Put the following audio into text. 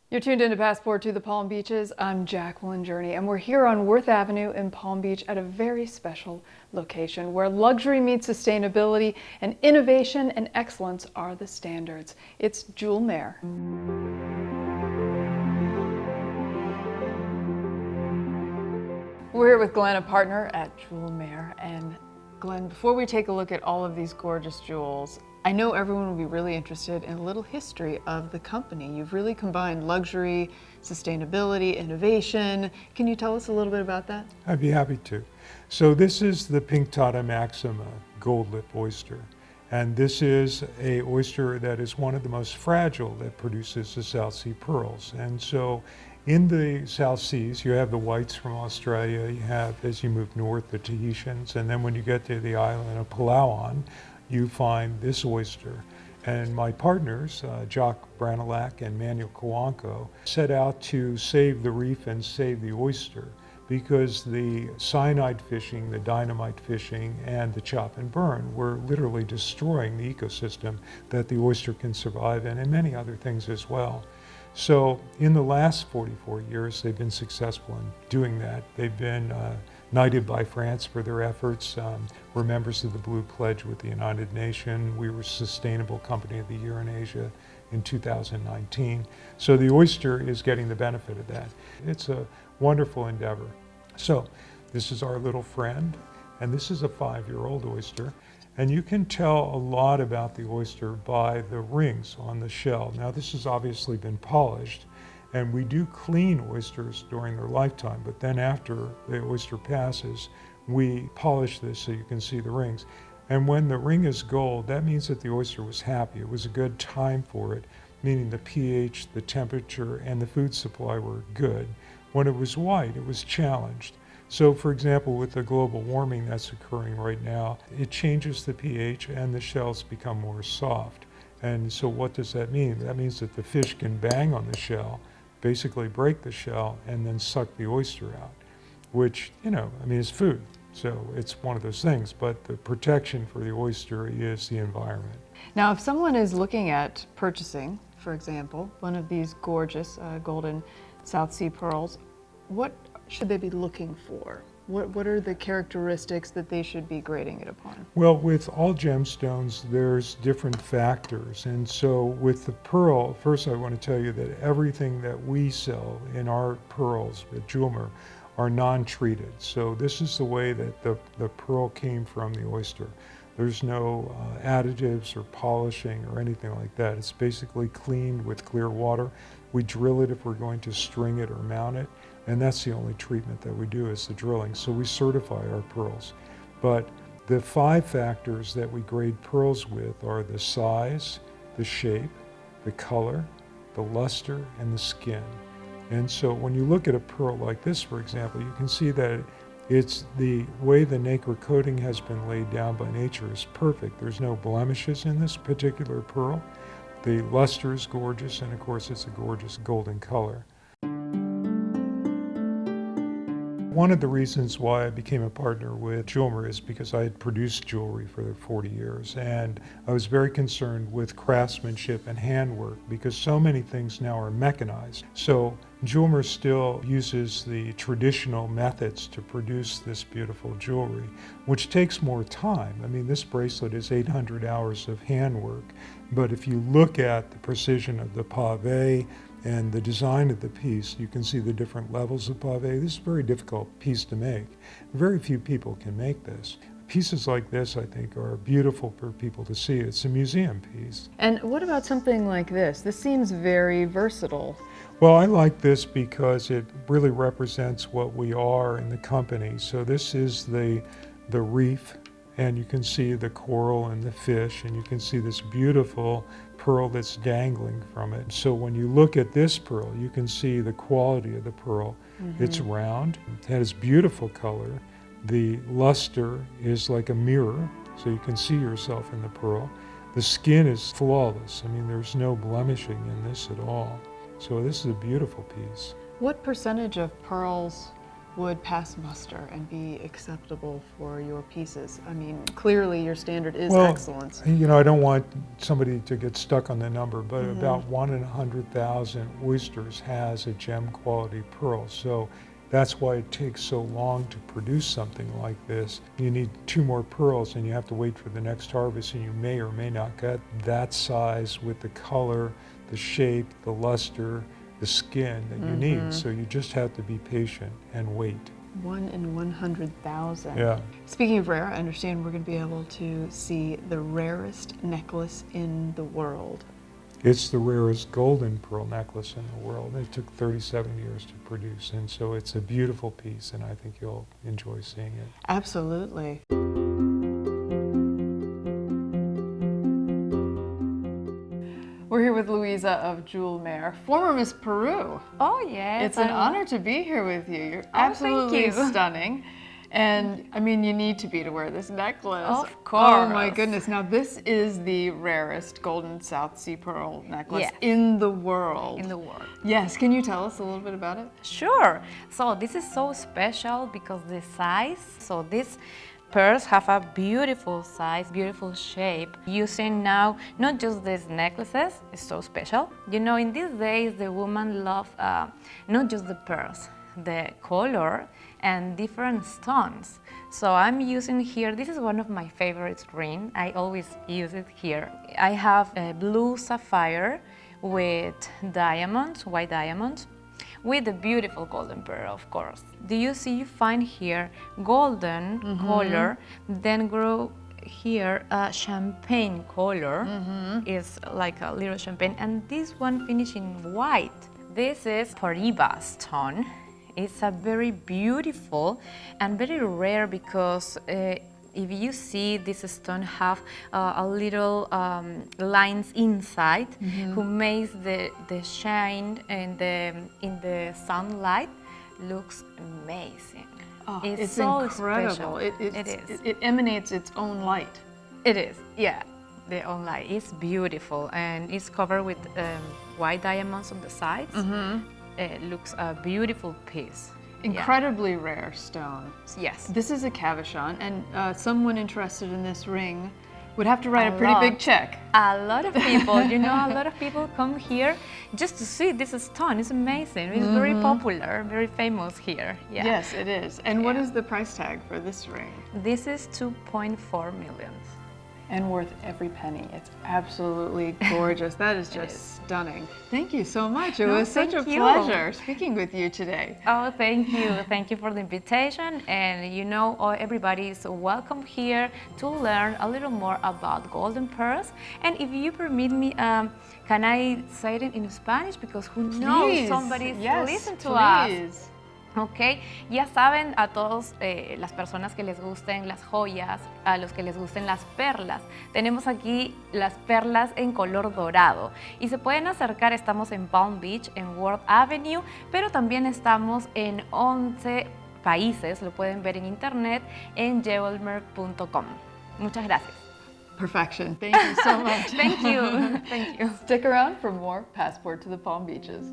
You're tuned into Passport to the Palm Beaches. I'm Jacqueline Journey, and we're here on Worth Avenue in Palm Beach at a very special location where luxury meets sustainability and innovation and excellence are the standards. It's Jewelmer. We're here with Glenn, a partner at Jewelmer. And Glenn, before we take a look at all of these gorgeous jewels, I know everyone will be really interested in a little history of the company. You've really combined luxury, sustainability, innovation. Can you tell us a little bit about that? I'd be happy to. So this is the Pinctada maxima gold lip oyster. And this is a oyster that is one of the most fragile that produces the South Sea pearls. And so in the South Seas, you have the whites from Australia, you have, as you move north, the Tahitians, and then when you get to the island of Palawan, you find this oyster. And my partners, Jock Branilak and Manuel Kawanko, set out to save the reef and save the oyster because the cyanide fishing, the dynamite fishing, and the chop and burn were literally destroying the ecosystem that the oyster can survive in, and many other things as well. So in the last 44 years, they've been successful in doing that. They've been knighted by France for their efforts. We're members of the Blue Pledge with the United Nations. We were Sustainable Company of the Year in Asia in 2019. So the oyster is getting the benefit of that. It's a wonderful endeavor. So this is our little friend, and this is a 5-year-old oyster. And you can tell a lot about the oyster by the rings on the shell. Now this has obviously been polished, and we do clean oysters during their lifetime, but then after the oyster passes, we polish this so you can see the rings. And when the ring is gold, that means that the oyster was happy. It was a good time for it, meaning the pH, the temperature, and the food supply were good. When it was white, it was challenged. So for example, with the global warming that's occurring right now, it changes the pH and the shells become more soft. And so what does that mean? That means that the fish can bang on the shell, basically break the shell, and then suck the oyster out, which, is food. So it's one of those things, but the protection for the oyster is the environment. Now, if someone is looking at purchasing, for example, one of these gorgeous golden South Sea pearls, what should they be looking for? What are the characteristics that they should be grading it upon? Well, with all gemstones, there's different factors. And so with the pearl, first I want to tell you that everything that we sell in our pearls at Jewelmer are non-treated. So this is the way that the pearl came from the oyster. There's no additives or polishing or anything like that. It's basically cleaned with clear water. We drill it if we're going to string it or mount it. And that's the only treatment that we do is the drilling. So we certify our pearls. But the 5 factors that we grade pearls with are the size, the shape, the color, the luster, and the skin. And so when you look at a pearl like this, for example, you can see that it's the way the nacre coating has been laid down by nature is perfect. There's no blemishes in this particular pearl. The luster is gorgeous, and of course it's a gorgeous golden color. One of the reasons why I became a partner with Jewelmer is because I had produced jewelry for 40 years, and I was very concerned with craftsmanship and handwork because so many things now are mechanized. So Jewelmer still uses the traditional methods to produce this beautiful jewelry, which takes more time. I mean, this bracelet is 800 hours of handwork, but if you look at the precision of the pave and the design of the piece, you can see the different levels of pave. This is a very difficult piece to make. Very few people can make this. Pieces like this, I think, are beautiful for people to see. It's a museum piece. And what about something like this? This seems very versatile. Well, I like this because it really represents what we are in the company. So this is the reef, and you can see the coral and the fish, and you can see this beautiful pearl that's dangling from it. So when you look at this pearl, you can see the quality of the pearl. It's round, it has beautiful color. The luster is like a mirror, so you can see yourself in the pearl. The skin is flawless. I mean, there's no blemishing in this at all. So this is a beautiful piece. What percentage of pearls would pass muster and be acceptable for your pieces? I mean, clearly your standard is excellence. You know, I don't want somebody to get stuck on the number, but about 1 in 100,000 oysters has a gem quality pearl. So that's why it takes so long to produce something like this. You need 2 more pearls and you have to wait for the next harvest, and you may or may not get that size with the color, the shape, the luster, the skin that you need. So you just have to be patient and wait. 1 in 100,000. Yeah. Speaking of rare, I understand we're going to be able to see the rarest necklace in the world. It's the rarest golden pearl necklace in the world. It took 37 years to produce, and so it's a beautiful piece, and I think you'll enjoy seeing it. Absolutely. We're here with Louisa of Jewelmer, former Miss Peru. Oh, yes. It's an honor to be here with you. You're absolutely stunning. And I mean, you need to be to wear this necklace. Of course. Oh my goodness. Now this is the rarest golden South Sea pearl necklace in the world. In the world. Yes, can you tell us a little bit about it? Sure. So this is so special because the size, so these pearls have a beautiful size, beautiful shape. Using now not just these necklaces, it's so special. You know, in these days the woman love not just the pearls, the color and different stones. So I'm using here, this is one of my favorite rings. I always use it here. I have a blue sapphire with diamonds, white diamonds, with a beautiful golden pearl, of course. Do you see, you find here golden color, then grow here a champagne color, is like a little champagne, and this one finish in white. This is Paribas stone. It's a very beautiful and very rare because if you see this stone have a little lines inside who makes the shine and in the sunlight looks amazing. Oh, it's so incredible. Special. It is. It emanates its own light. It is, yeah. The own light is beautiful and it's covered with white diamonds on the sides. It looks a beautiful piece. Incredibly rare stone. Yes. This is a cabochon, and someone interested in this ring would have to write a pretty big check. A lot of people, you know, a lot of people come here just to see this stone. It's amazing. It's very popular, very famous here. Yeah. Yes, it is. And what is the price tag for this ring? This is 2.4 million. And worth every penny. It's absolutely gorgeous. That is just stunning. Thank you so much. It was such a pleasure speaking with you today. Oh, thank you. Thank you for the invitation. And you know, everybody is welcome here to learn a little more about golden pearls. And if you permit me, can I say it in Spanish? Because who knows, somebody listen to us. Ok, ya saben a todos las personas que les gusten las joyas, a los que les gusten las perlas. Tenemos aquí las perlas en color dorado y se pueden acercar, estamos en Palm Beach, en World Avenue, pero también estamos en 11 países, lo pueden ver en internet en jewelmer.com. Muchas gracias. Perfection. Thank you so much. Thank you. Thank you. Stick around for more Passport to the Palm Beaches.